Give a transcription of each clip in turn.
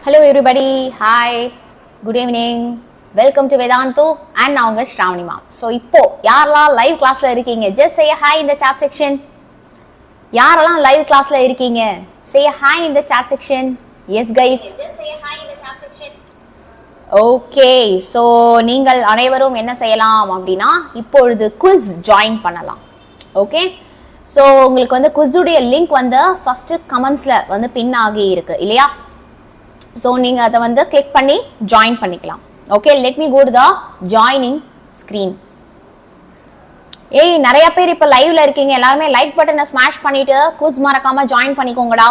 Hello everybody, hi, good evening, welcome to Vedantu and நான் உங்க Shravanee ma'am. So இப்போ யாரெல்லாம் லைவ் கிளாஸ்ல இருக்கீங்க just say hi in the chat section. யாரெல்லாம் லைவ் கிளாஸ்ல இருக்கீங்க say hi in the chat section. Yes guys, just say hi in the chat section. Okay, so நீங்கள் அனைவரும் என்ன செய்யலாம் அப்படினா இப்பொழுது quiz join பண்ணலாம். Okay, so உங்களுக்கு வந்து quiz உடைய லிங்க் வந்து first commentsல வந்து பின் ஆகி இருக்கு இல்லையா? So நீங்க அத வந்து click பண்ணி join பண்ணிக்கலாம். Okay, let me go to the joining screen. ஏய் நிறைய பேர் இப்ப லைவ்ல இருக்கீங்க. எல்லாரும் லைக் பட்டனை ஸ்மாஷ் பண்ணிட்டு quiz மறக்காம join பண்ணிக்கோங்கடா.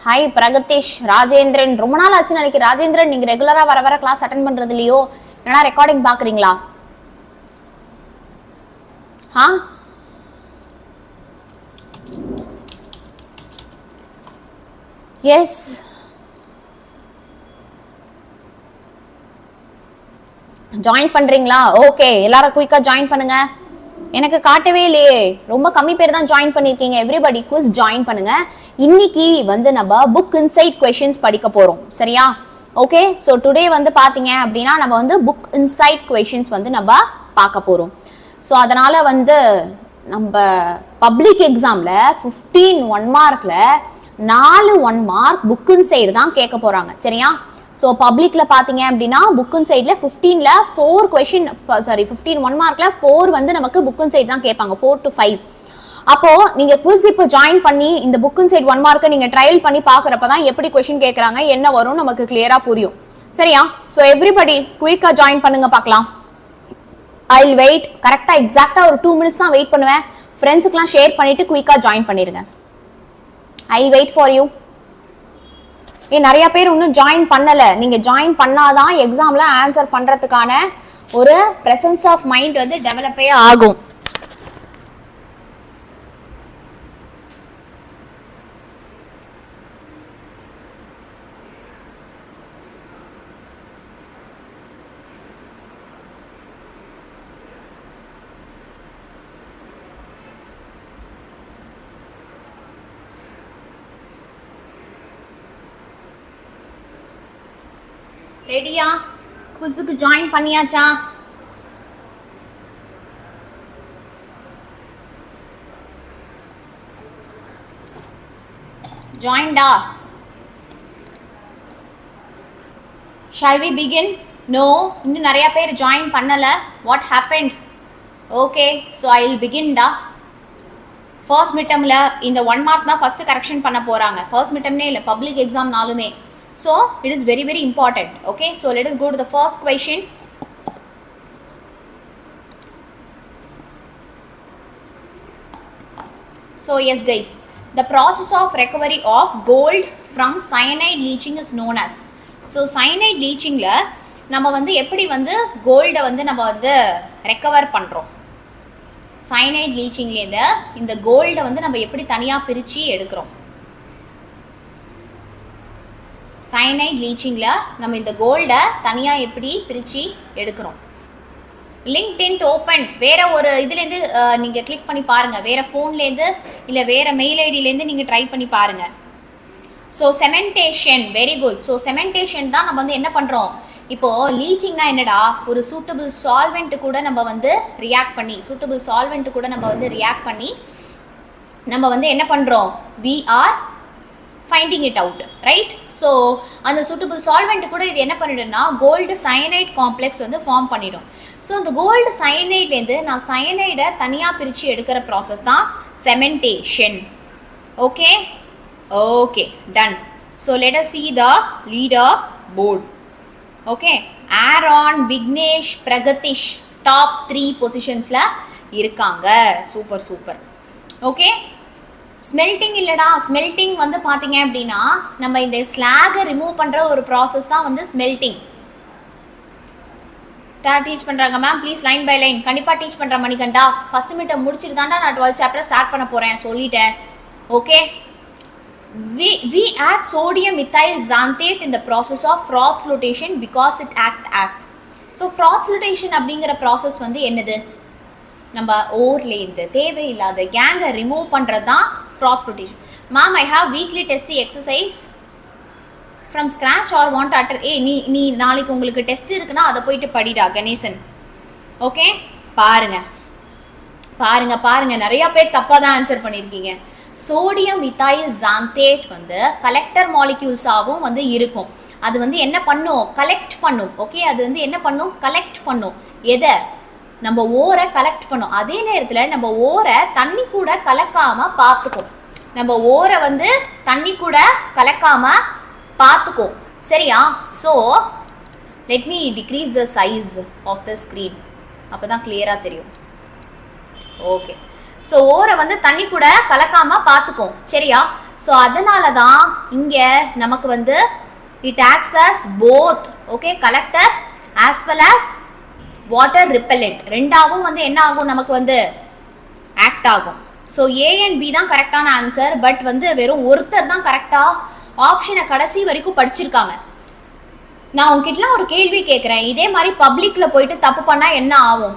ஹாய் பிரகதீஷ், ராஜேந்திரன், ரொம்ப நாள் ஆச்சு நினைக்கிறேன். ராஜேந்திரன் நீங்க ரெகுலரா வர கிளாஸ் அட்டெண்ட் பண்றது இல்லையோ? என்னடா ரெக்கார்டிங் பாக்குறீங்களா? Yes. ஜாயின் பண்றீங்களா? ஓகே, எல்லாரும் குயிக்கா ஜாயின் பண்ணுங்க. எனக்கு காட்டவே இல்லையே, ரொம்ப கம்மி பேர் தான் ஜாயின் பண்ணிருக்கீங்க. எவ்ரிபடி குவிஸ் ஜாயின் பண்ணுங்க. இன்னைக்கு வந்து நம்ம புக் இன்சைட் क्वेश्चंस படிக்க போறோம், சரியா? ஓகே, சோ டுடே வந்து பாத்தீங்க அப்படினா நம்ம வந்து புக் இன்சைட் क्वेश्चंस வந்து நம்ம பார்க்க போறோம். சோ அதனால வந்து நம்ம பப்ளிக் எக்ஸாம்ல 15 1 மார்க்ல 4 1 மார்க் புக் இன்சைட் தான் கேட்க போறாங்க, சரியா? So பப்ளிக்ல பாத்தீங்க அப்படினா புக் இன்சைட்ல 15ல 4 क्वेश्चन 15 1 மார்க்ல 4 வந்து நமக்கு புக் இன்சைட் தான் கேட்பாங்க, 4 to 5. அப்போ நீங்க குவிஸ் இப்போ ஜாயின் பண்ணி இந்த புக் இன்சைட் 1 மார்க்க நீங்க ட்ரையல் பண்ணி பாக்குறப்ப தான் எப்படி क्वेश्चन கேக்குறாங்க என்ன வரும் நமக்கு கிளியரா புரியும், சரியா? சோ எவ்ரிபடி குயிக்கா ஜாயின் பண்ணுங்க பார்க்கலாம். I will wait. கரெக்ட்டா எக்ஸாக்ட்டா ஒரு 2 minutes தான் வெயிட் பண்ணுவேன். ஃப்ரெண்ட்ஸ்க்குலாம் ஷேர் பண்ணிட்டு குயிக்கா ஜாயின் பண்ணிருங்க. I will wait for you. நிறைய பேர் இன்னும் ஜாயின் பண்ணல. நீங்க ஜாயின் பண்ணாதான் எக்ஸாம்ல ஆன்சர் பண்றதுக்கான ஒரு பிரசன்ஸ் ஆஃப் மைண்ட் வந்து டெவலப்பே ஆகும். ரெடியா? குவிஸுக்கு ஜாயின் பண்ணியாச்சா? ஜாயின்டா? Shall we begin? No, இன்னும் நிறைய பேர் ஜாயின் பண்ணல. What happened? Okay, so I will begin டா. ஃபர்ஸ்ட் மிட்டம்ல இந்த 1 மார்க் தான் ஃபர்ஸ்ட் கரெக்ஷன் பண்ண போறாங்க. ஃபர்ஸ்ட் மிட்டம்னே இல்ல, பப்ளிக் எக்ஸாம் நாலுமே. So it is very important. Okay, so let us go to the first question. So yes guys, the process of recovery of gold from cyanide leaching is known as. So cyanide leaching la நம்ம வந்து எப்படி வந்து கோல்ட வந்து நம்ம வந்து recover பண்றோம்? cyanide leaching ல இந்த கோல்ட வந்து நம்ம எப்படி தனியா பிரிச்சி எடுக்கிறோம்? cyanide leachingல நம்ம இந்த கோல்ட தனியா எப்படி பிரிச்சி எடுக்கிறோம்? Link didn't open. வேற ஒரு இதுல இருந்து நீங்க கிளிக் பண்ணி பாருங்க. வேற போன்ல இருந்து இல்ல வேற மெயில் ஐடில இருந்து நீங்க ட்ரை பண்ணி பாருங்க. So cementation, very good. So cementation தான் நம்ம வந்து என்ன பண்றோம்? இப்போ லீச்சிங்னா என்னடா? ஒரு சூட்டபிள் சால்வெண்ட் கூட நம்ம வந்து ரியாக்ட் பண்ணி நம்ம வந்து என்ன பண்றோம்? we are finding it out, right? So அந்த suitable solvent கூட இது என்ன பண்ணிடும்னா கோல்டு சயனைட் காம்ப்ளெக்ஸ் வந்து ஃபார்ம் பண்ணிடும். ஸோ அந்த கோல்டு சயனைட்லேருந்து நான் சயனைடை தனியாக பிரித்து எடுக்கிற ப்ராசஸ் தான் cementation. Okay okay done. So let us see the leaderboard. Okay, Aaron, Vignesh, Pragatheesh top 3 பொசிஷன்ஸில் இருக்காங்க. சூப்பர். ஓகே, ஸ்மெல்டிங் இல்லடா, ஸ்மெல்டிங் வந்து பாத்தீங்க அப்படின்னா நம்ம இந்த ஸ்லாகை ரிமூவ் பண்ற ஒரு ப்ராசஸ் தான் வந்து ஸ்மெல்டிங். டீச் பண்றாங்க ma'am, please line by line. கண்டிப்பா டீச் பண்ற மணிகண்டா. ஃபர்ஸ்ட் மீட்டர் முடிச்சிட்டு தான்டா நான் 12th சாப்டர் ஸ்டார்ட் பண்ண போறேன் சொல்லிட்டேன். Okay, we add sodium methyl xanthate in the process of froth flotation because it act as. so froth flotation அப்படிங்கிற ப்ராசஸ் வந்து என்னது? நம்ம ஓர்லேருந்து தேவையில்லாத கேங்கை ரிமூவ் பண்ணுறது தான் froth flotation. Ma'am, I have weekly test exercise from scratch or want utter நீ நாளைக்கு உங்களுக்கு டெஸ்ட் இருக்குன்னா அதை போயிட்டு படிடா கணேசன். ஓகே, பாருங்க பாருங்க பாருங்க, நிறைய பேர் தப்பாக தான் ஆன்சர் பண்ணியிருக்கீங்க. சோடியம் மித்தைல் ஜாந்தேட் வந்து கலெக்டர் மாலிக்யூல்ஸாகவும் வந்து இருக்கும். அது வந்து என்ன பண்ணும், கலெக்ட் பண்ணும். ஓகே, அது வந்து என்ன பண்ணும், கலெக்ட் பண்ணும். எதை, நம்ம ஓரை கலெக்ட் பண்ணும். அதே நேரத்தில் நம்ம ஓரை தண்ணி கூட கலக்காம பார்த்துக்கும். நம்ம ஓரை வந்து தண்ணி கூட கலக்காம பார்த்துக்கும். சரியா? So let me decrease the size of the screen, அப்போ தான் கிளியராக தெரியும். ஓகே, ஸோ ஓரை வந்து தண்ணி கூட கலக்காம பார்த்துக்கும். சரியா? ஸோ அதனால தான் இங்கே நமக்கு வந்து it acts as both, okay, collector as well as water repellent. ரெண்டாவும் வந்து என்ன ஆகும், நமக்கு வந்து ஆக்ட் ஆகும். ஸோ ஏ அண்ட் பி தான் கரெக்டான ஆன்சர். பட் வந்து வெறும் ஒருத்தர் தான் கரெக்டாக ஆப்ஷனை கடைசி வரைக்கும் படிச்சிருக்காங்க. நான் உங்ககிட்டலாம் ஒரு கேள்வி கேட்குறேன், இதே மாதிரி பப்ளிக்கில் போயிட்டு தப்பு பண்ணால் என்ன ஆகும்?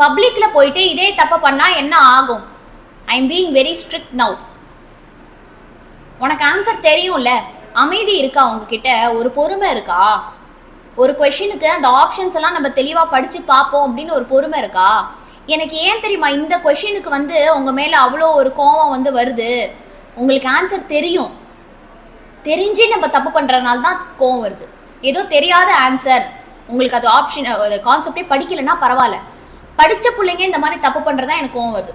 பப்ளிக்கில் போயிட்டு இதே தப்பு பண்ணால் என்ன ஆகும்? I am being very strict now. உனக்கு ஆன்சர் தெரியும்ல, அமைதி இருக்கா உங்ககிட்ட, ஒரு பொறுமை இருக்கா? ஒரு கொஷினுக்கு அந்த ஆப்ஷன்ஸ் எல்லாம் நம்ம தெளிவாக படித்து பார்ப்போம் அப்படின்னு ஒரு பொறுமை இருக்கா? எனக்கு ஏன் தெரியுமா இந்த கொஷினுக்கு வந்து உங்கள் மேலே அவ்வளோ ஒரு கோவம் வந்து வருது? உங்களுக்கு ஆன்சர் தெரியும், தெரிஞ்சு நம்ம தப்பு பண்ணுறதுனால தான் கோவம் வருது. ஏதோ தெரியாத ஆன்சர், உங்களுக்கு அது ஆப்ஷன் கான்செப்டே படிக்கலைன்னா பரவாயில்ல, படித்த பிள்ளைங்க இந்த மாதிரி தப்பு பண்ணுறதா எனக்கு கோவம் வருது.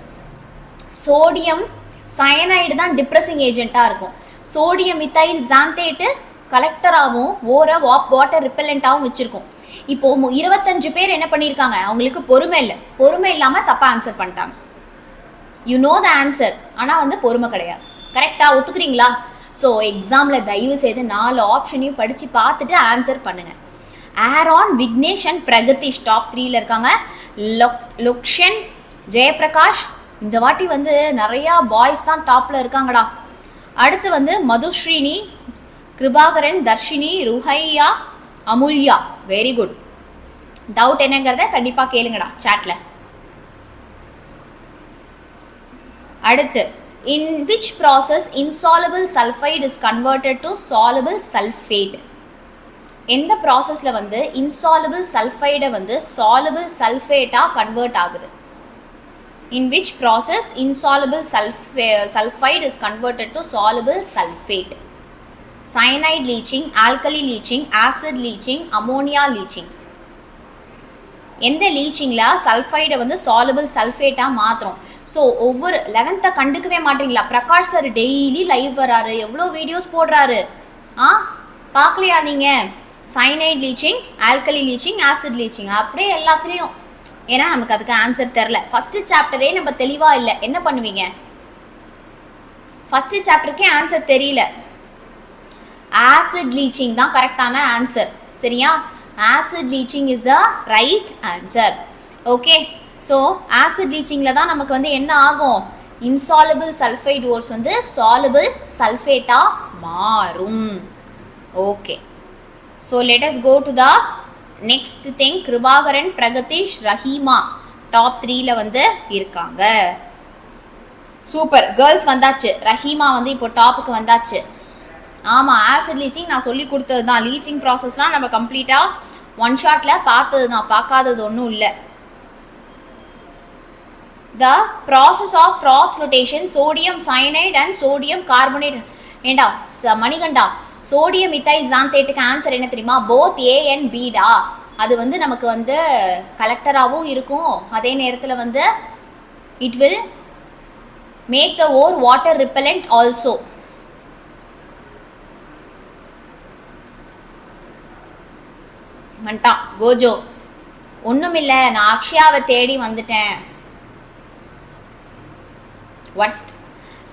சோடியம் சயனைடு தான் டிப்ரெசிங் ஏஜென்ட்டாக இருக்கும். சோடியம் மித்தைல் ஜாந்தேட்டு கலெக்டராகவும் வாட்டர் ரிப்பெல்லண்ட்டாகவும் வச்சுருக்கோம். இப்போ 25 பேர் என்ன பண்ணியிருக்காங்க, அவங்களுக்கு பொறுமை இல்லை, பொறுமை இல்லாமல் தப்பாக ஆன்சர் பண்ணிட்டாங்க. யூ நோ த ஆன்சர், ஆனால் வந்து பொறுமை கிடையாது. கரெக்டாக ஒத்துக்கிறீங்களா? ஸோ எக்ஸாமில் தயவு செய்து 4 ஆப்ஷனையும் படித்து பார்த்துட்டு ஆன்சர் பண்ணுங்கள். ஆரான், விக்னேஷ் அண்ட் பிரகதீஷ் டாப் 3ல இருக்காங்க. லொக்ஷன், ஜெயபிரகாஷ், இந்த வாட்டி வந்து நிறையா பாய்ஸ் தான் டாப்பில் இருக்காங்கடா. அடுத்து வந்து Madhusrini, Kirubakaran, Dharshini, Ruhaiya, Amulya. Very good. Doubt என்னங்கிறத கண்டிப்பாக கேளுங்கடா சாட்ல. அடுத்து, in which process insoluble sulfide is converted to soluble sulfate? எந்த ப்ராசஸ்ல வந்து insoluble sulfide வந்து soluble sulfate கன்வெர்ட் ஆகுது? In which process insoluble sulfide is converted to soluble sulfate? Cyanide leaching, alkali leaching, acid leaching, ammonia leaching. எந்த லீச்சிங்ல சல்ஃபைடை வந்து soluble சல்ஃபேட்டாக மாற்றுறோம். So ஒவ்வொரு 11th கண்டுக்கவே மாட்டீங்களா? பிரகாஷ் சார் டெய்லி லைவ் வராரு, எவ்வளோ வீடியோஸ் போடுறாரு, பார்க்கலையா நீங்கள்? Cyanide leaching, alkali leaching, acid leaching, அப்படியே எல்லாத்துலேயும். ஏன்னா நமக்கு அதுக்கு ஆன்சர் தெரில. ஃபஸ்ட்டு சாப்டரே நம்ம தெளிவாக இல்லை, என்ன பண்ணுவீங்க? ஃபஸ்ட்டு சாப்டருக்கே ஆன்சர் தெரியல. ஆசிட் லீச்சிங் தான் கரெக்டான ஆன்சர். சரியா? Acid leaching is the right answer. Okay, so acid லீச்சிங்கில் தான் நமக்கு வந்து என்ன ஆகும், இன்சாலபிள் சல்ஃபைட் ஓர்ஸ் வந்து சாலபிள் சல்ஃபேட்டாக மாறும். Okay, so let us go to the next thing. Kirubakaran, Pragatish, Rahima top 3ல வந்து இருக்காங்க. சூப்பர், கேர்ள்ஸ் வந்தாச்சு. ரஹீமா வந்து இப்போ டாப்புக்கு வந்தாச்சு. ஆமாம், ஆசிட் லீச்சிங் நான் சொல்லி கொடுத்தது தான். லீச்சிங் ப்ராசஸ்லாம் நம்ம கம்ப்ளீட்டாக ஒன் ஷாட்டில் பார்த்தது தான், பார்க்காதது ஒன்றும் இல்லை. The process of froth flotation, sodium cyanide and sodium carbonate. ஏண்டா மணிகண்டா, சோடியம் மித்தைல் ஜாந்தேட்டுக்கு ஆன்சர் என்ன தெரியுமா? போத் ஏ அண்ட் பீடா. அது வந்து நமக்கு வந்து கலெக்டராகவும் இருக்கும், அதே நேரத்தில் வந்து it will make the ore water repellent also. வந்துட்டான் கோஜோ. ஒன்றுமில்லை, நான் அக்ஷயாவை தேடி வந்துட்டேன். worst.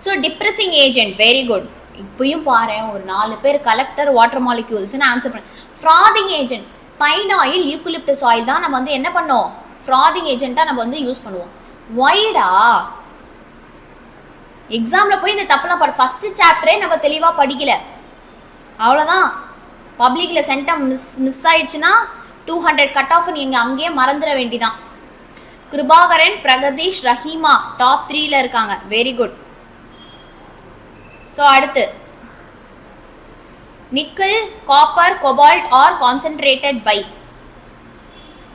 So depressing agent, very good. இப்பயும் பாரு, ஒரு 4 பேர் கலெக்டர் வாட்டர் மாலிக்யூல்ஸ்னு ஆன்சர் பண்ண. Frothing agent, pine oil, eucalyptus oil தான் நம்ம வந்து என்ன பண்ணோம், ஃப்ராதிங் ஏஜென்ட்டாக நம்ம வந்து யூஸ் பண்ணுவோம். ஒய்டா எக்ஸாமில் போய் இந்த தப்பெல்லாம் ஃபஸ்ட்டு சாப்டரே நம்ம தெளிவாக படிக்கல, அவ்வளோதான். பப்ளிக்கில் சென்டம் மிஸ் ஆயிடுச்சுன்னா 200 கட் ஆஃப் நீங்கள் அங்கேயே மறந்துட வேண்டிதான். கிருபாகரன், பிரகதீஷ், ரஹீமா டாப் 3ல இருக்காங்க. Very good. ஸோ அடுத்து Nickel, copper, cobalt or concentrated by.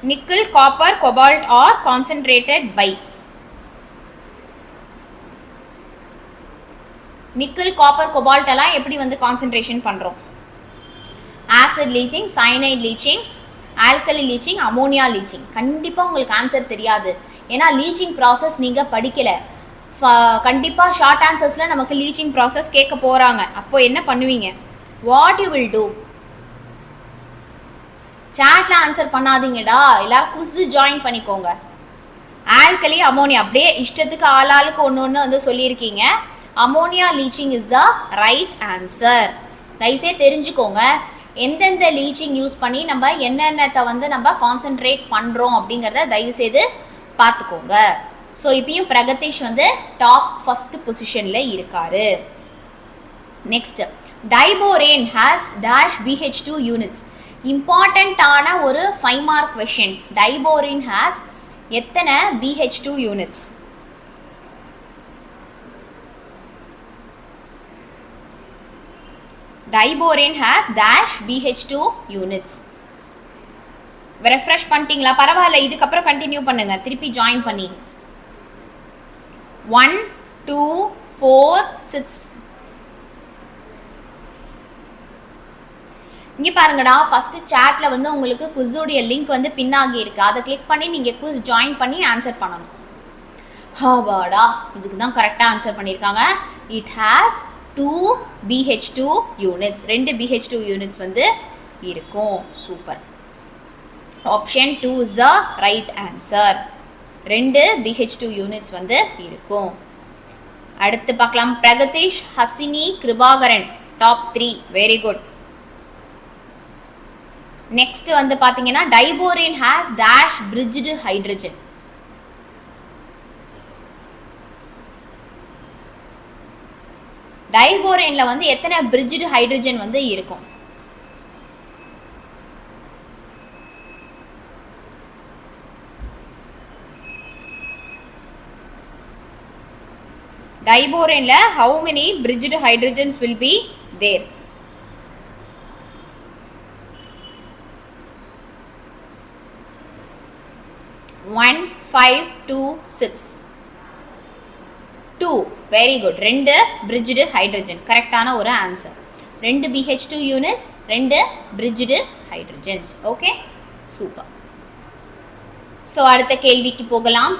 Nickel, copper, cobalt or concentrated by. Nickel, copper, cobalt எல்லாம் எப்படி வந்து கான்சென்ட்ரேஷன் பண்றோம்? Acid leaching, cyanide leaching, alkali leaching, ammonia leaching. கண்டிப்பா உங்களுக்கு ஆன்சர் தெரியாது. ஏன்னா லீச்சிங் ப்ராசஸ் நீங்க படிக்கல. கண்டிப்பா ஷார்ட் ஆன்சர்ஸ்ல நமக்கு லீச்சிங் ப்ராசஸ் கேட்க போறாங்க. அப்போ என்ன பண்ணுவீங்க? What you will do? சாட்ல ஆன்சர் பண்ணாதீங்கடா, எல்லாரும் குவிஸ் ஜாயின் பண்ணிக்கோங்க. ஆல்கலி, அமோனியா அப்படியே இஷ்டத்துக்கு ஆளாளுக்கு ஒன்று வந்து சொல்லியிருக்கீங்க. Ammonia leaching is the right answer. தயவுசெய்து தெரிஞ்சுக்கோங்க எந்தெந்த லீச்சிங் யூஸ் பண்ணி நம்ம என்னென்னத்தை வந்து நம்ம கான்சென்ட்ரேட் பண்ணுறோம் அப்படிங்கிறத தயவுசெய்து பார்த்துக்கோங்க. ஸோ இப்பயும் பிரகதீஷ் வந்து டாப் ஃபர்ஸ்ட் பொசிஷனில் இருக்காரு. Next, diborane has dash BH2 units. இம்பார்ட்டண்ட்டான ஒரு 5 மார்க் கொஷின். டைபோரேன் ஹேஸ் எத்தனை BH2 units? Diborane has dash BH2 units. Refresh பண்ணிட்டீங்களா? பரவாயில்ல, இதுக்கப்புறம் கண்டினியூ பண்ணுங்க, திருப்பி ஜாயின் பண்ணி. 1 2 4 6. இங்கே பாருங்கடா, ஃபர்ஸ்ட் சாட்ல வந்து உங்களுக்கு குவிஸோடைய லிங்க் வந்து பின்னாகி இருக்கு. அதை கிளிக் பண்ணி நீங்க குவிஸ் ஜாயின் பண்ணி ஆன்சர் பண்ணணும். ஹாவாடா, இதுக்கு தான் கரெக்டாக ஆன்சர் பண்ணியிருக்காங்க. It has 2 BH2 units. 2 BH2 units வந்து இருக்கும். Super. Option 2 is the right answer. 2 BH2 units வந்து இருக்கும். அடுத்து பார்க்கலாம். Pragatish, Hasini, Kirubakaran top 3. Very good. Next வந்து பார்த்தீங்கன்னா diborane has dash bridged hydrogen. டைபோரேன்ல வந்து எத்தனை பிரிட்ஜ்டு ஹைட்ரஜன் வந்து இருக்கும்? Diborane how many bridged hydrogens will be there? One, 5, 2, 6. 2. Very good. 2 bridged hydrogen. கரெக்டான ஒரு answer. 2 BH2 units, 2 bridged hydrogens. Okay? Super. So அடுத்த கேள்விக்கு போகலாம்.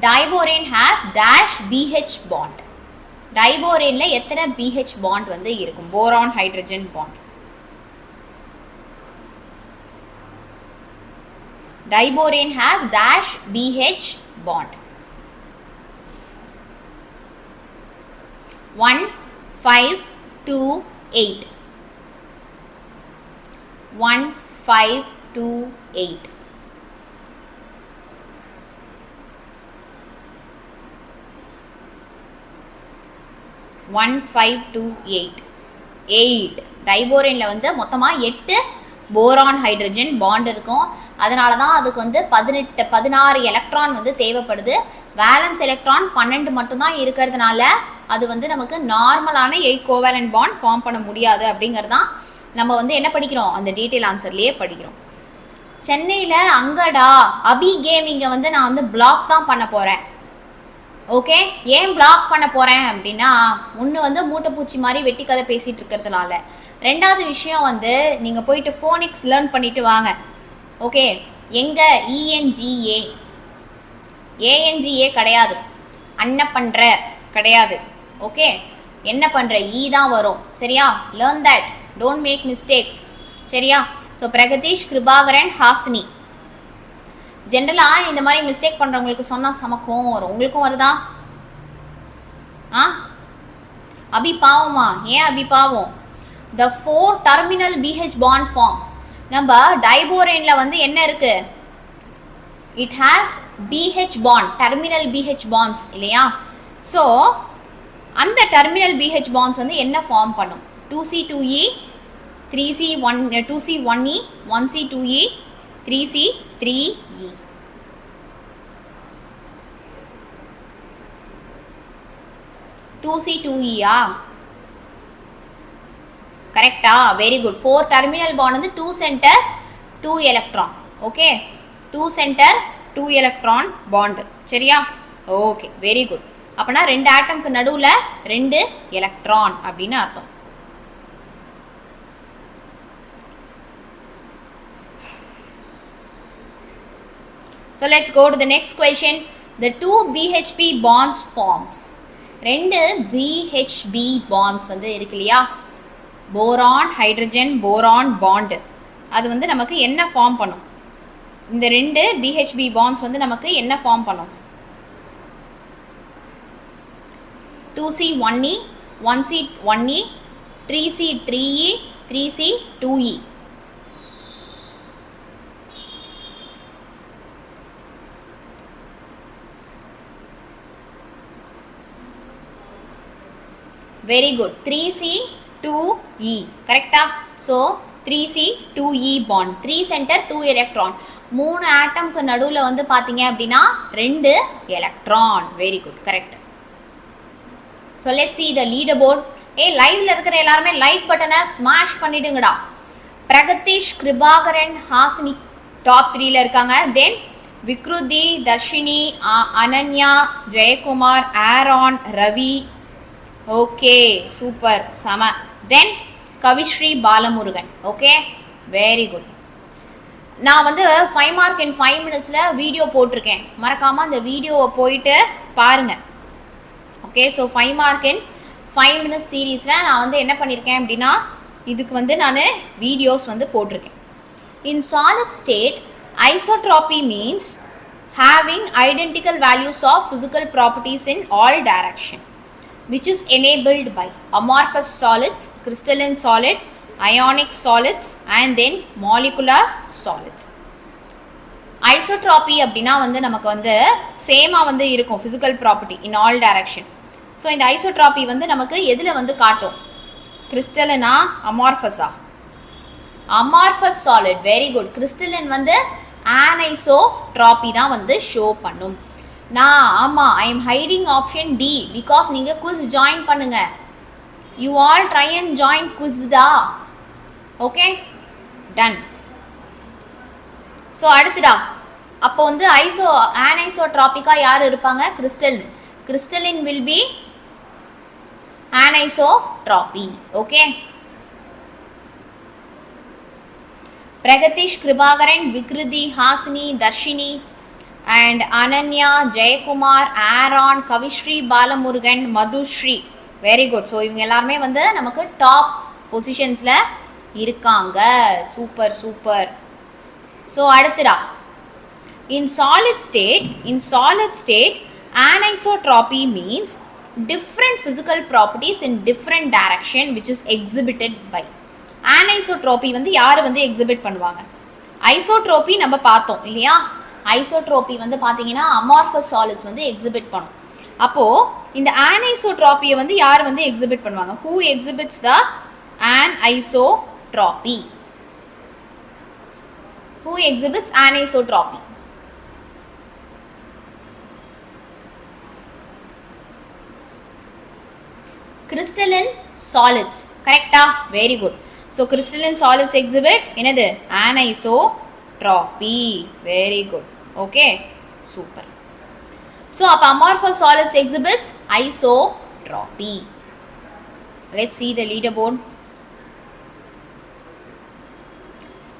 Diborane has dash BH bond. Diboraneல எத்தனை BH bond வந்து இருக்கும்? Boron hydrogen bond. Diborane has dash BH bond. 1, 5, 2, 8. 1, 5, 2, 8. 1, 5, 2, 8. 8. டைபோரேன்ல வந்து மொத்தமா 8 போரான் ஹைட்ரஜன் பாண்ட் இருக்கும். அதனால தான் அதுக்கு வந்து 16 எலக்ட்ரான் வந்து தேவைப்படுது. வேலன்ஸ் எலக்ட்ரான் 12 மட்டும்தான் இருக்கிறதுனால அது வந்து நமக்கு நார்மலான 8 கோவேலன்ட் பாண்ட் ஃபார்ம் பண்ண முடியாது. அப்படிங்கிறது தான் நம்ம வந்து என்ன படிக்கிறோம், அந்த டீட்டெயில் ஆன்சர்லேயே படிக்கிறோம். சென்னையில் அங்கடா அபி கேமிங்கை வந்து நான் வந்து பிளாக் தான் பண்ண போகிறேன். ஓகே, ஏன் பிளாக் பண்ண போகிறேன் அப்படின்னா, ஒன்று வந்து மூட்டைப்பூச்சி மாதிரி வெட்டி கதை பேசிகிட்டு இருக்கிறதுனால. ரெண்டாவது விஷயம் வந்து நீங்கள் போயிட்டு ஃபோனிக்ஸ் லேர்ன் பண்ணிட்டு வாங்க. ஓகே, எங்கே ENGA ANGA கிடையாது, அன்ன பண்ணுற கிடையாது. ஓகே, என்ன பண்ணுற தான் வரும். சரியா? Learn that, don't make mistakes. சரியா? ஸோ பிரகதீஷ், கிருபாகரன், ஹாசினி. ஜென்ரலாக இந்த மாதிரி மிஸ்டேக் பண்ணுறவங்களுக்கு சொன்னால் சமக்கும் வரும். உங்களுக்கும் வருதா? அபி பாவமா? ஏன் அபி பாவம்? The 4 terminal BH bond forms. நம்ம டைபோரேனில் வந்து என்ன இருக்கு? It has BH bond, terminal BH bonds இல்லையா? ஸோ அந்த terminal BH bonds வந்து என்ன ஃபார்ம் பண்ணும்? 2C2E, 2C1E, 1C2E, 3C3E. Two C two E? கரெக்டா? Very good. 4 டெர்மினல் பாண்ட் வந்து 2 centre 2 electron. Okay, 2 centre 2 electron bond. சரியா? Okay, very good. அப்பனா 2 ஆட்டம்க்கு நடுவுல 2 எலக்ட்ரான் அப்படின்னு அர்த்தம். So let's go to the next question. The 2 BHB bonds forms. 2 BHB bonds வந்து இருக்கு இல்லையா? Boron hydrogen boron bond. அது வந்து நமக்கு என்ன ஃபார்ம் பண்ணும்? இந்த 2 BHB bonds வந்து நமக்கு என்ன ஃபார்ம் பண்ணும்? 2C1E 1C1E 3C3E 3C2E. Very good. 3C2E. Correcta? So 3C2E bond. 3 center 2 electron. 3 ஆட்டம்க்கு நடுவுல வந்து பாத்தீங்க அப்படின்னா 2 electron. Very good. Correct. So let's see the leaderboard. லைவ்ல இருக்கிற எல்லாருமே லைக் பட்டனை ஸ்மாஷ் பண்ணிடுங்கடா. பிரகதீஷ், கிருபாகரன், ஹாசினி டாப் 3ல இருக்காங்க. Then Vikruthi, Dharshini, Ananya, Jayakumar, Aaran, Ravi. Okay, super, சம. Then Kavisri Balamurugan. Okay, very good. நான் வந்து 5 மார்க் இன் 5 மினிட்ஸில் வீடியோ போட்டிருக்கேன். மறக்காமல் அந்த வீடியோவை போயிட்டு பாருங்கள். Okay, so 5 mark in 5 minutes சீரீஸில் நான் வந்து என்ன பண்ணியிருக்கேன் அப்படின்னா இதுக்கு வந்து நான் வீடியோஸ் வந்து போட்டிருக்கேன். In solid state isotropy means having identical values of physical properties in all direction, which is enabled by amorphous solids, crystalline solid, ionic solids and then molecular solids. Isotropy அப்படின்னா வந்து நமக்கு வந்து சேமா வந்து இருக்கும் physical property in all direction. So இந்த isotropy வந்து நமக்கு எதில் வந்து காட்டும்? கிறிஸ்டலினா அமார்ஃபஸா? Amorphous solid. Very good. Crystalline வந்து ஆனைசோட்ராபி தான் வந்து ஷோ பண்ணும். நான் ஆமாம், I am hiding option D because நீங்கள் குவிஸ் ஜாயின் பண்ணுங்க. You all try and join குவிஸ்டா. Okay, done. ஸோ அடுத்துடா, அப்போ வந்து ஆனைசோட்ராபிக்காக யார் இருப்பாங்க? Crystalline. Crystalline will be anisotropy. Okay, Pragatish, Kribagaran, Vikruti, Hasini, Darshini and Ananya, Jayakumar, Aaron, Kavishri, Balamurugan, Madhushri. Very good. So இவங்க எல்லாமே வந்து நமக்கு டாப் பொசிஷன்ஸ்ல இருக்காங்க. Super super. ஸோ அடுத்துடா, in solid state anisotropy means different physical properties in different direction which is exhibited by. anisotropy வந்து யார் வந்து எக்ஸிபிட் பண்ணுவாங்க? ஐசோட்ரோபி நம்ம பார்த்தோம் இல்லையா? ஐசோட்ரோபி வந்து பார்த்தீங்கன்னா அமார்ஃபஸ் சாலிட்ஸ் வந்து எக்ஸிபிட் பண்ணும். அப்போது இந்த anisotropy வந்து யார் வந்து எக்ஸிபிட் பண்ணுவாங்க? who exhibits the anisotropy? who exhibits anisotropy? crystalline solids. Correcta? Very good. So crystalline solids exhibit என்னது? anisotropy. Very good. Okay, super. So அப்ப amorphous solids exhibits isotropy. Let's see the leaderboard.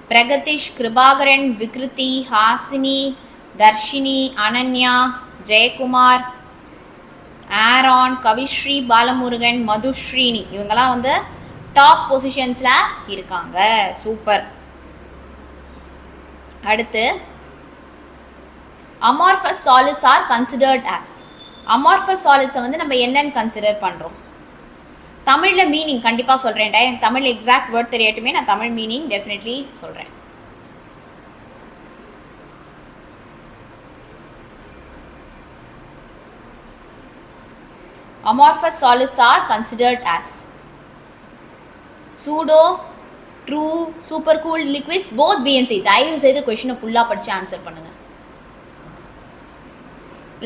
Pragatish, Kribagaran, Vikruti, Hasini, Darshini, Ananya, Jayakumar, ஆரான், கவிஸ்ரீ, பாலமுருகன், மதுஸ்ரீனி இவங்கெல்லாம் வந்து top பொசிஷன்ஸில் இருக்காங்க. Super. அடுத்து, amorphous solids are considered as. Amorphous சாலிட்ஸை வந்து நம்ம என்னன்னு கன்சிடர் பண்ணுறோம்? தமிழில் மீனிங் கண்டிப்பாக சொல்கிறேன். எனக்கு தமிழ் எக்ஸாக்ட் வேர்ட் தெரியட்டுமே, நான் தமிழ் மீனிங் டெஃபினெட்லி சொல்கிறேன். Amorphous solids are considered as pseudo, true, supercooled liquids, both B and C. தயவு செய்து கொஸ்டினை ஃபுல்லாக படித்து ஆன்சர் பண்ணுங்க.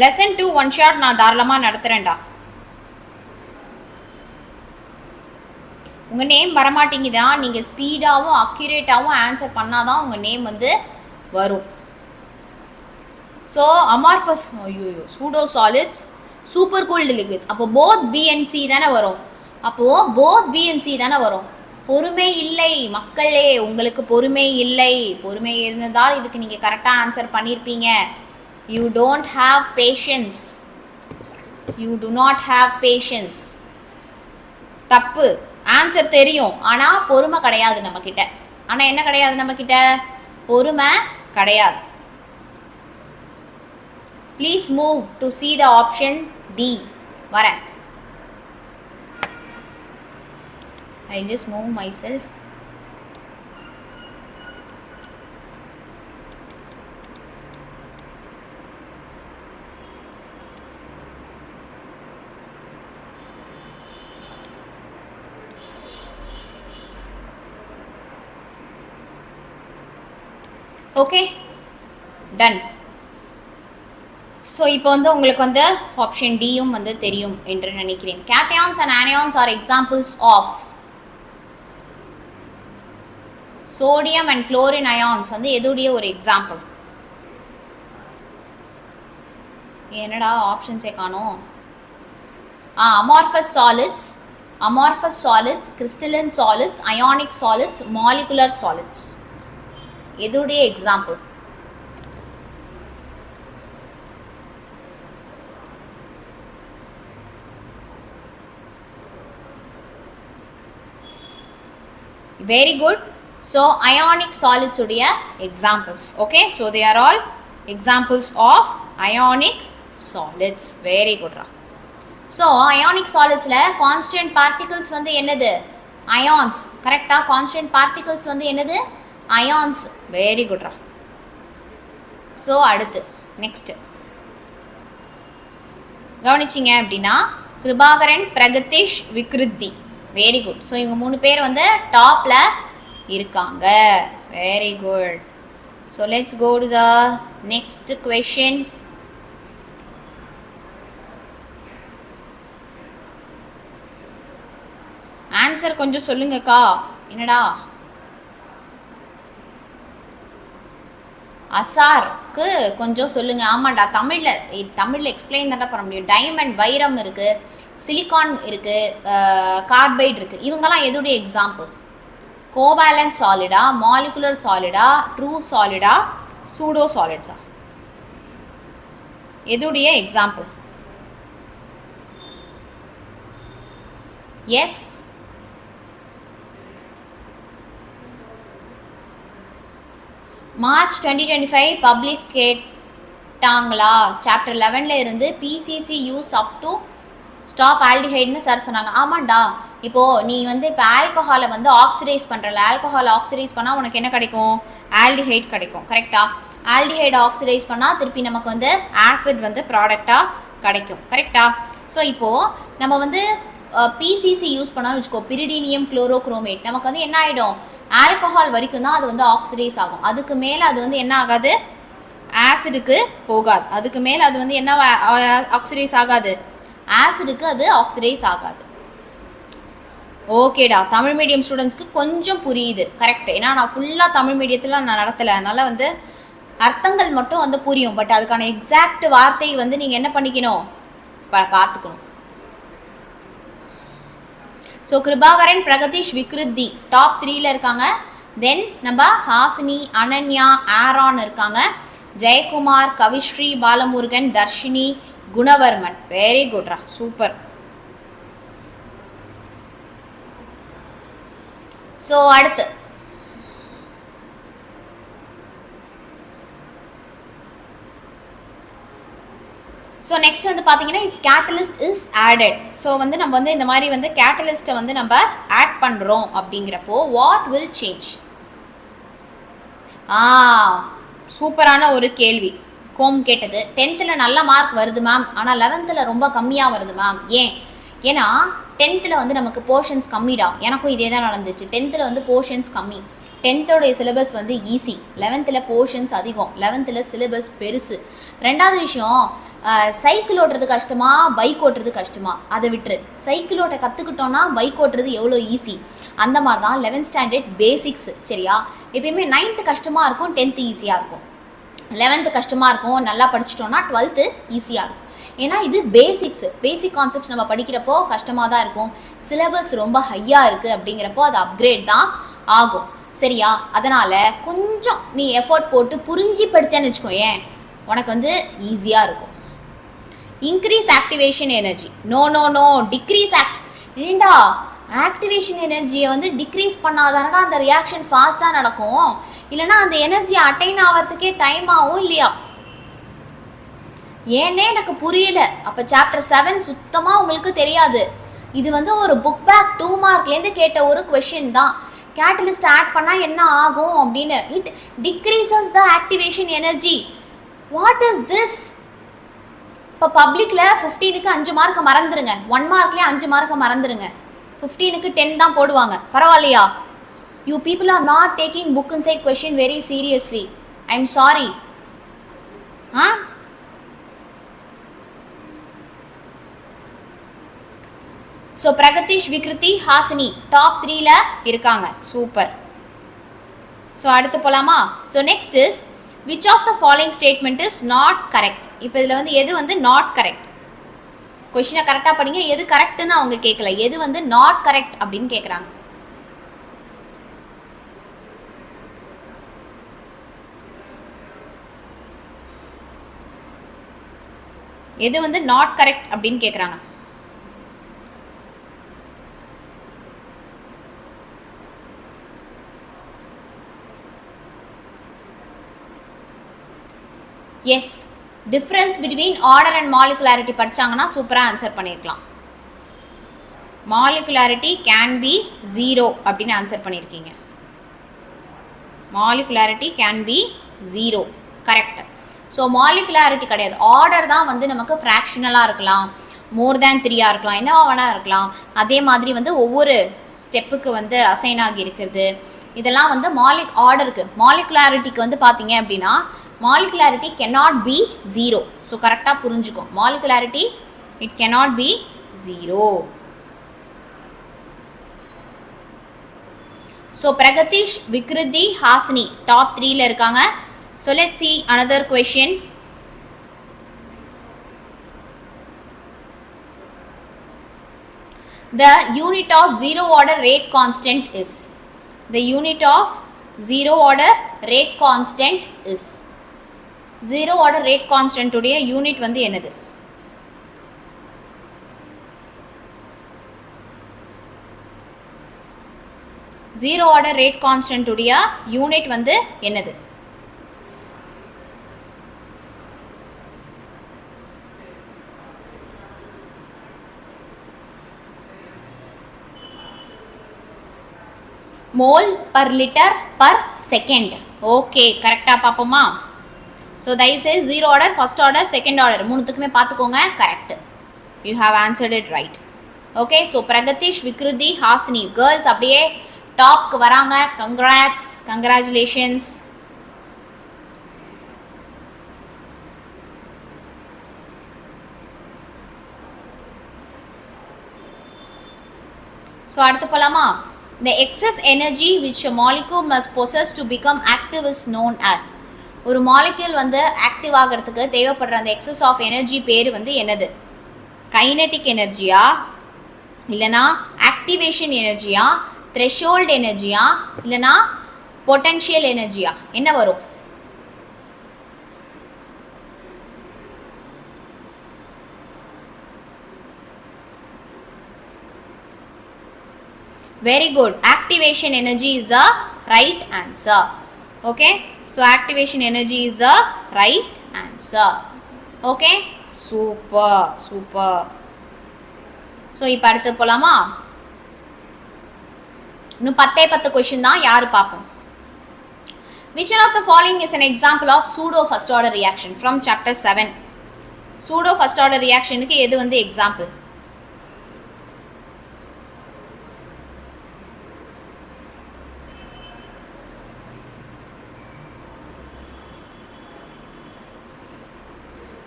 லெசன் 2 ஒன் ஷாட் நான் தாராளமாக நடத்துகிறேன்டா. உங்கள் நேம் வரமாட்டேங்குதுன்னா நீங்கள் ஸ்பீடாகவும் அக்யூரேட்டாகவும் ஆன்சர் பண்ணால் தான் உங்கள் நேம் வந்து வரும். So amorphous pseudo solids super cooled liquids, அப்போ போத் பி அண்ட் சி தானே வரும். அப்போது போத் பி அண்ட் சி தானே வரும். பொறுமை இல்லை மக்களே, உங்களுக்கு பொறுமை இல்லை. பொறுமை இருந்ததால் இதுக்கு நீங்கள் கரெக்டாக ஆன்சர் பண்ணியிருப்பீங்க. You don't have patience, you do not have patience. தப்பு. ஆன்சர் தெரியும், ஆனால் பொறுமை கிடையாது நம்மக்கிட்ட. ஆனால் என்ன கிடையாது நம்மக்கிட்ட? பொறுமை கிடையாது. Please move to see the option D. வரேன். I'll just move myself. Okay, done. So இப்போ வந்து உங்களுக்கு வந்து ஆப்ஷன் டியும் வந்து தெரியும் என்று நினைக்கிறேன். Cations and anions are examples of. Sodium and chlorine ions வந்து எதுடைய ஒரு எக்ஸாம்பிள்? என்னடா ஆப்ஷன்ஸே காணோம். அமார்ஃபஸ் சாலிட்ஸ், amorphous solids, crystalline solids, ionic solids, molecular solids. எதுடைய example? Very good. So ionic solids உடைய examples. Okay, so they are all examples of ionic solids. Very good. So ionic solids ல constant particles வந்து என்னது? Ions. கரெக்டா? Constant particles வந்து என்னது? Ions. Very good. So அடுத்து next கவனிச்சிங்க அப்படின்னா Kirubakaran, Pragatish, Vikruthi. Very good. So இவங்க 3 பேர் வந்து டாப்ல இருக்காங்க. Very good. So let's go to the next question. Answer கொஞ்சம் சொல்லுங்கக்கா. என்னடா அசாருக்கு கொஞ்சம் சொல்லுங்க. ஆமாண்டா, தமிழ்ல எக்ஸ்பிளைன் தான் பண்ண முடியும். டைமண்ட், வைரம் இருக்கு, சிலிகான் இருக்கு, கார்பைட் இருக்கு. இவங்கெல்லாம் எதுடைய எக்ஸாம்பிள்? கோவேலன்ட் சாலிடா, மாலிகுலர் சாலிடா, ட்ரூ சாலிடா, சூடோ சாலிட்ஸா? எதுடைய எக்ஸாம்பிள்? எஸ், மார்ச் 2025 பப்ளிக் கேட்டாங்களா? சாப்டர் 11ல இருந்து PCC use up to stop ஆல்டிஹைட்னு சார் சொன்னாங்க. ஆமாண்டா, இப்போது நீ வந்து இப்போ ஆல்கஹாலை வந்து ஆக்சிடைஸ் பண்ணுறல, ஆல்கஹாலை ஆக்சிடைஸ் பண்ணால் உனக்கு என்ன கிடைக்கும்? ஆல்டிஹைட் கிடைக்கும். கரெக்டாக? ஆல்டிஹைட் ஆக்சிடைஸ் பண்ணால் திருப்பி நமக்கு வந்து ஆசிட் வந்து ப்ராடக்டாக கிடைக்கும். கரெக்டாக? ஸோ இப்போது நம்ம வந்து பிசிசி யூஸ் பண்ணாலும் வச்சுக்கோ, பிரிடினியம் குளோரோக்ரோமேட், நமக்கு வந்து என்ன ஆகிடும்? ஆல்கஹால் வரைக்கும் தான் அது வந்து ஆக்சிடைஸ் ஆகும். அதுக்கு மேலே அது வந்து என்ன ஆகாது? ஆசிடுக்கு போகாது. அதுக்கு மேலே அது வந்து என்ன ஆக்சிடைஸ் ஆகாது? ஆசிடுக்கு அது ஆக்சிடைஸ் ஆகாது. ஓகேடா, தமிழ் மீடியம் ஸ்டூடெண்ட்ஸ்க்கு கொஞ்சம் புரியுது. கரெக்ட். ஏன்னா நான் ஃபுல்லாக தமிழ் மீடியத்தில் நான் நடத்தலை, அதனால் வந்து அர்த்தங்கள் மட்டும் வந்து புரியும். பட் அதுக்கான எக்ஸாக்ட் வார்த்தை வந்து நீங்கள் என்ன பண்ணிக்கணும்? பார்த்துக்கணும். ஸோ கிருபாகரன், பிரகதீஷ், விக்ருத்தி டாப் 3ல இருக்காங்க. தென் நம்ம ஹாசினி, அனன்யா, ஆரான் இருக்காங்க. ஜெயக்குமார், கவிஸ்ரீ, பாலமுருகன், தர்ஷினி, குணவர்மன். வெரி குட்ரா, சூப்பர். ஸோ அடுத்து ஸோ நெக்ஸ்ட் வந்து பார்த்தீங்கன்னா, if catalyst is added. So வந்து நம்ம வந்து இந்த மாதிரி வந்து கேட்டலிஸ்ட்டை வந்து நம்ம ஆட் பண்ணுறோம் அப்படிங்கிறப்போ வாட் வில் சேஞ்ச்? சூப்பரான ஒரு கேள்வி கோம் கேட்டது. 10th நல்ல மார்க் வருது மேம், ஆனால் 11th ரொம்ப கம்மியாக வருது மேம். ஏன்னா 10th வந்து நமக்கு போர்ஷன்ஸ் கம்மிடா. எனக்கும் இதே தான் நடந்துச்சு. 10th வந்து போர்ஷன்ஸ் கம்மி. 10th சிலபஸ் வந்து ஈஸி, 11th போர்ஷன்ஸ் அதிகம், 11th சிலபஸ் பெருசு. ரெண்டாவது விஷயம், சைக்கிள் ஓட்டுறது கஷ்டமா பைக் ஓட்டுறது கஷ்டமா அதை விட்டுரு. சைக்கிள் ஓட்ட கற்றுக்கிட்டோன்னா பைக் ஓட்டுறது எவ்வளோ ஈஸி. அந்த மாதிரி தான் 11th ஸ்டாண்டர்ட் பேசிக்ஸ். சரியா? எப்பயுமே 9th கஷ்டமாக இருக்கும், 10th ஈஸியாக இருக்கும். 11th கஷ்டமாக இருக்கும், நல்லா படிச்சிட்டோன்னா 12th ஈஸியாக இருக்கும். ஏன்னா இது பேசிக்ஸ், பேசிக் கான்செப்ட்ஸ் நம்ம படிக்கிறப்போ கஷ்டமாக தான் இருக்கும். சிலபஸ் ரொம்ப ஹையாக இருக்குது அப்படிங்கிறப்போ அது அப்கிரேட் தான் ஆகும். சரியா? அதனால் கொஞ்சம் நீ எஃபோர்ட் போட்டு புரிஞ்சு படித்தேன்னு வச்சுக்கோ, ஏன் உனக்கு வந்து ஈஸியாக இருக்கும். Increase activation energy. No no no, decrease ஏண்டா ஆக்டிவேஷன் எனர்ஜியை வந்து டிக்ரீஸ் பண்ணாதானடா அந்த ரியாக்ஷன் ஃபாஸ்ட்டாக நடக்கும். இல்லைனா அந்த எனர்ஜியை அட்டைன் ஆகிறதுக்கே டைம் ஆகும் இல்லையா? ஏன்னே எனக்கு புரியல. அப்போ சாப்டர் 7 சுத்தமாக உங்களுக்கு தெரியாது. இது வந்து ஒரு புக் பேக் 2 மார்க்லேருந்து கேட்ட ஒரு கொஷின் தான். கேட்டலிஸ்ட் ஆட் பண்ணால் என்ன ஆகும் அப்படின்னு. It decreases the activation energy. What is this? இப்போ பப்ளிக்கில் 15க்கு 5 மார்க்கை மறந்துடுங்க, 1 மார்க்லேயே 5 மார்க்கை மறந்துடுங்க. 15க்கு 10 தான் போடுவாங்க. பரவாயில்லையா? You people are not taking book inside question very seriously. I am sorry. So Pragatish, Vikruthi, Hasini top 3ல இருக்காங்க. சூப்பர். ஸோ அடுத்து போகலாமா? So next is which of the following statement is not correct? இப்போ இதில் வந்து எது வந்து நாட் கரெக்ட்? கொஷினை கரெக்டாக படிங்க. எது கரெக்டுன்னு அவங்க கேட்கல, எது வந்து நாட் கரெக்ட் அப்படின்னு கேட்குறாங்க. எது வந்து நாட் கரெக்ட் அப்படின்னு கேட்குறாங்க. Yes, difference between order and molecularity படித்தாங்கன்னா சூப்பராக ஆன்சர் பண்ணியிருக்கலாம். மாலிகுலாரிட்டி கேன் பி 0 அப்படின்னு ஆன்சர் பண்ணியிருக்கீங்க. Molecularity can be 0, correct. So molecularity கிடையாது, ஆர்டர் தான் வந்து நமக்கு ஃப்ராக்ஷனலாக இருக்கலாம், மோர் தேன் 3 இருக்கலாம், என்னவா வேணா இருக்கலாம். அதே மாதிரி வந்து ஒவ்வொரு ஸ்டெப்புக்கு வந்து அசைன் ஆகி இருக்கிறது, இதெல்லாம் வந்து ஆர்டருக்கு. மாலிகுலாரிட்டிக்கு வந்து பார்த்தீங்க அப்படின்னா molecularity cannot be 0. So correct ah புரிஞ்சுக்கோ. molecularity it cannot be 0. So Pragatish, Vikriti, Hasini top 3 ல இருக்காங்க. So let's see another question. The unit of zero order rate constant is. The unit of zero order rate constant is. Zero order rate constant உடைய unit வந்து என்னது? Zero order rate constant உடைய unit வந்து என்னது? Mole per litre per second. Okay, கரெக்டாக பார்ப்போமா? So தயவுசெய்து zero order, first order, second order மூணுத்துக்குமே பார்த்துக்கோங்க. Correct, you have answered it right. Okay, so Pragatish, Vikruthi, Hasini girls அப்படியே டாப்க்கு வராங்க. Congrats, congratulations. ஸோ அடுத்து போகலாமா? The excess energy which a molecule must possess to become active is known as. ஒரு molecule வந்து active ஆகிறதுக்கு தேவைப்படுற அந்த எக்ஸஸ் ஆஃப் எனர்ஜி பேர் வந்து என்னது? கைனட்டிக் எனர்ஜியா, இல்லைனா ஆக்டிவேஷன் எனர்ஜியா, த்ரெஷோல்ட் எனர்ஜியா, இல்லைனா பொட்டன்ஷியல் எனர்ஜியா? என்ன வரும்? Very good. Activation energy is the right answer. Okay. So activation energy is the right answer. Okay. Super. Super. So இப்போ அடுத்து போலாமா? இன்னும் 10 கொஸ்டின் தான், யாரு பார்ப்போம். Which one of the following is an example of pseudo first order reaction from chapter 7? Pseudo first order reactionக்கு எது வந்து example?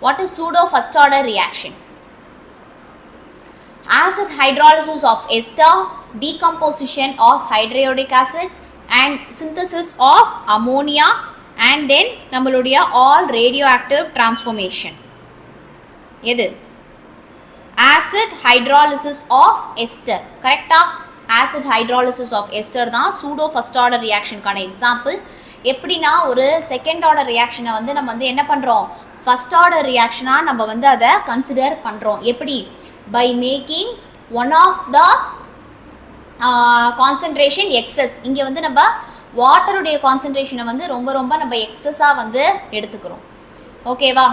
What is pseudo first order reaction? Acid hydrolysis of ester, decomposition of hydriodic acid and synthesis of ammonia and then நம்மளுடைய all radioactive transformation. எது? Acid hydrolysis of ester. கரெக்டா? Acid hydrolysis of ester தான் pseudo first order reaction கான example. எப்படினா ஒரு second order reaction வந்து நம்ம வந்து என்ன பண்றோம்? First order reaction நம்ம வந்து அதை consider பண்றோம். எப்படி? By making one of the concentration excess. இங்க வந்து நம்ம water உடைய concentration வந்து ரொம்ப ரொம்ப நம்ம excess வந்து எடுத்துக்கிறோம். ஓகேவா?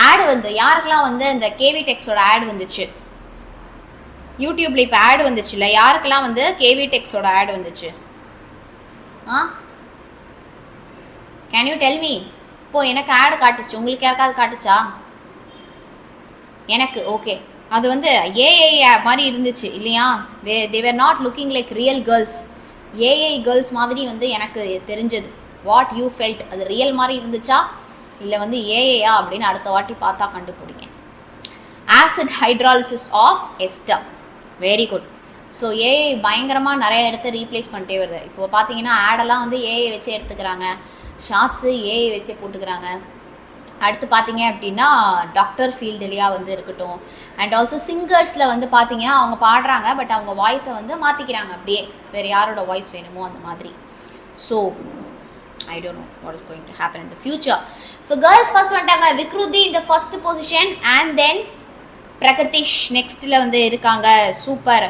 ஆட் வந்து யாருக்கெல்லாம் வந்து இந்த �KVTex-ஓட ஆட் வந்துச்சு யூடியூப்ல இப்போ ஆட் வந்துச்சுல்ல யாருக்கெல்லாம் வந்து �KVTex-ஓட ஆட் வந்துச்சு கேன் யூ டெல் மீ இப்போ எனக்கு ஆட் காட்டுச்சு உங்களுக்கு யாருக்காவது காட்டுச்சா எனக்கு ஓகே அது வந்து ஏஐ மாதிரி இருந்துச்சு இல்லையா they were not looking like real girls AI girls மாதிரி வந்து எனக்கு தெரிஞ்சது வாட் யூ ஃபெல்ட் அது ரியல் மாதிரி இருந்துச்சா இல்லை வந்து ஏஏயா அப்படின்னு அடுத்த வாட்டி பார்த்தா கண்டுபிடிங்க acid hydrolysis of ester very good so AI பயங்கரமாக நிறைய இடத்த ரீப்ளேஸ் பண்ணிட்டே வருது இப்போ பார்த்தீங்கன்னா ஆடெல்லாம் வந்து ஏஐ வச்சே எடுத்துக்கிறாங்க ஷார்ட்ஸு ஏஐ வச்சே போட்டுக்கிறாங்க அடுத்து பார்த்தீங்க அப்படின்னா டாக்டர் ஃபீல்டுலையா வந்து இருக்கட்டும் அண்ட் ஆல்சோ சிங்கர்ஸில் வந்து பார்த்தீங்கன்னா அவங்க பாடுறாங்க பட் அவங்க வாய்ஸை வந்து மாற்றிக்கிறாங்க அப்படியே வேறு யாரோட வாய்ஸ் வேணுமோ அந்த மாதிரி so I don't know what is going to happen in the future. So girls first வந்தாங்க விக்ருதி in the first position and then Pragadeesh நெக்ஸ்ட்ல வந்து இருக்காங்க super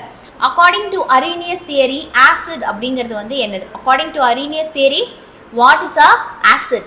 according to Arrhenius theory acid அப்படிங்கிறது வந்து என்னது according to Arrhenius theory what is a acid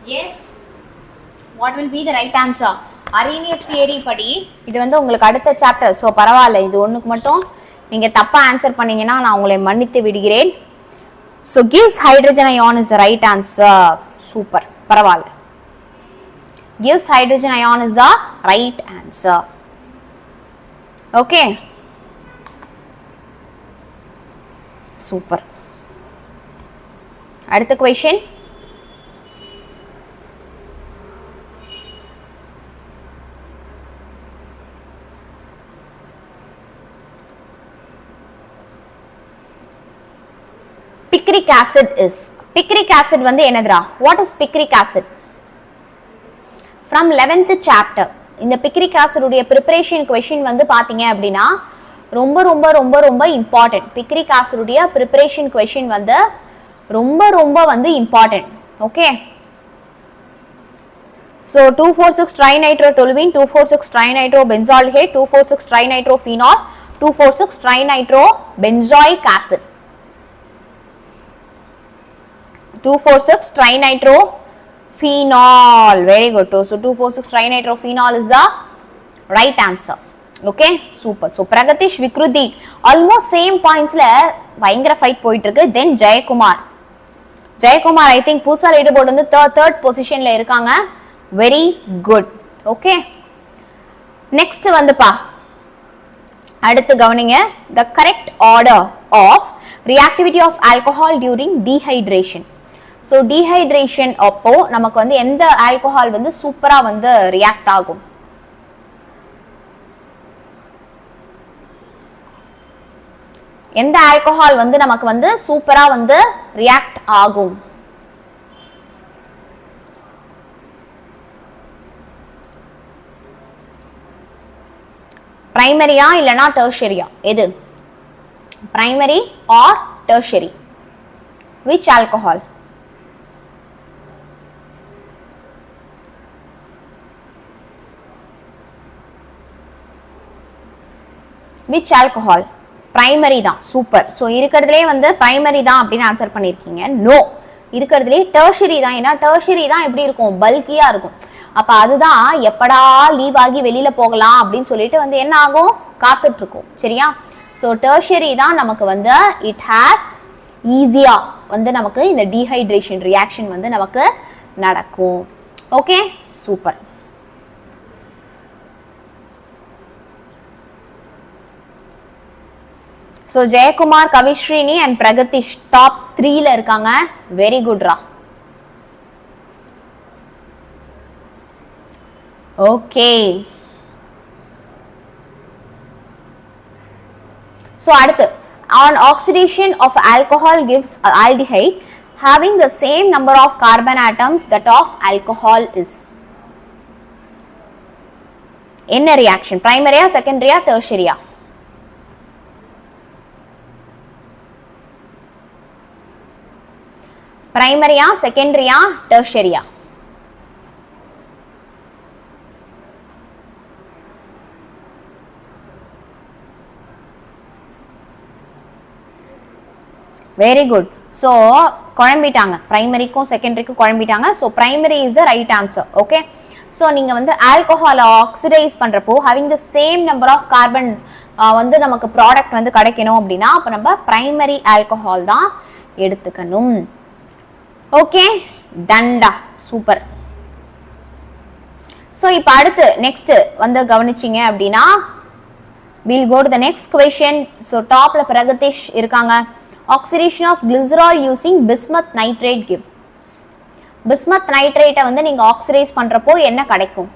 Yes. What will be the right answer? Arrhenius theory படி இது வந்து உங்களுக்கு அடுத்த சாப்டர் ஸோ பரவாயில்ல இது ஒன்றுக்கு மட்டும் நீங்கள் தப்பாக ஆன்சர் பண்ணீங்கன்னா நான் உங்களை மன்னித்து விடுகிறேன் so gives hydrogen ion is the right answer super பரவாயில்ல gives hydrogen ion is the right answer okay super அடுத்த question picric acid is picric acid வந்து என்னதுடா what is picric acid from 11th chapter இந்த picric acid உடைய preparation question வந்து பாத்தீங்க அப்படினா ரொம்ப ரொம்ப ரொம்ப ரொம்ப important picric acid உடைய preparation question வந்து ரொம்ப ரொம்ப வந்து important okay so 246 trinitro-toluene 246 trinitro-benzaldehyde 246 trinitro-phenol 246 trinitro-benzoic acid 246 trinitro-phenol very good so 246 trinitro-phenol is the right answer okay super so Pragatish Vikruti almost same points la பயங்கர fight போயிட்டு இருக்கு then Jayakumar I think புதுசா leaderboard வந்து third position ல இருக்காங்க very good okay next வந்துப்பா அடுத்து கவனிங்க the correct order of reactivity of alcohol during dehydration so dehydration அப்போ நமக்கு வந்து எந்த ஆல்கஹால் வந்து சூப்பரா வந்து ரியாக்ட் ஆகும் எந்த ஆல்கஹால் வந்து நமக்கு வந்து சூப்பரா வந்து ரியாக்ட் ஆகும் பிரைமரியா இல்லனா டெர்ஷரியா? எது? Primary or tertiary? which alcohol? which alcohol? Primary தான். சூப்பர். ஸோ இருக்கிறதுலே வந்து பிரைமரி தான் அப்படின்னு ஆன்சர் பண்ணியிருக்கீங்க. நோ, இருக்கிறதுலே டெர்ஷரி தான். ஏன்னா டெர்ஷரி தான் எப்படி இருக்கும்? பல்கியா இருக்கும். அப்ப அதுதான் எப்படா லீவ் ஆகி வெளியில போகலாம் அப்படின்னு சொல்லிட்டு வந்து என்ன ஆகும்? காத்துட்டு இருக்கும். சரியா? ஸோ டெர்ஷரி தான் நமக்கு வந்து இட் ஹாஸ் ஈஸியா வந்து நமக்கு இந்த டீஹைட்ரேஷன் ரியாக்ஷன் வந்து நமக்கு நடக்கும். Okay, super. So Jayakumar, Kavishrini and Pragatish top 3 ல இருக்காங்க. Very good ரா. Okay. So அடுத்து, on oxidation of alcohol gives aldehyde having the same number of carbon atoms that of alcohol is. என்ன reaction? Primary ஆ, secondary ஆ, tertiary ஆ? பிரைமரியா, செகண்டரியா, டெர்ஷரியா? Very good. ஸோ குழம்பிட்டாங்க, பிரைமரிக்கும் செகண்டரிக்கும் குழம்பிட்டாங்க. So primary is the right answer. Okay, so நீங்கள் வந்து ஆல்கஹாலை ஆக்சிடைஸ் பண்ணுறப்போ having the same number of carbon வந்து நமக்கு ப்ராடக்ட் வந்து கிடைக்கணும் அப்படின்னா அப்போ நம்ம பிரைமரி ஆல்கஹால் தான் எடுத்துக்கணும். Okay, டண்டா, super. ஸோ இப்போ அடுத்து நெக்ஸ்ட் வந்து கவனிச்சிங்க அப்படின்னா we'll go to the next question. So டாப்ல பிரகதீஷ் இருக்காங்க. Oxidation of glycerol using bismuth nitrate gives. Bismuth நைட்ரேட்டை வந்து நீங்க ஆக்சிடைஸ் பண்றப்போ என்ன கிடைக்கும்?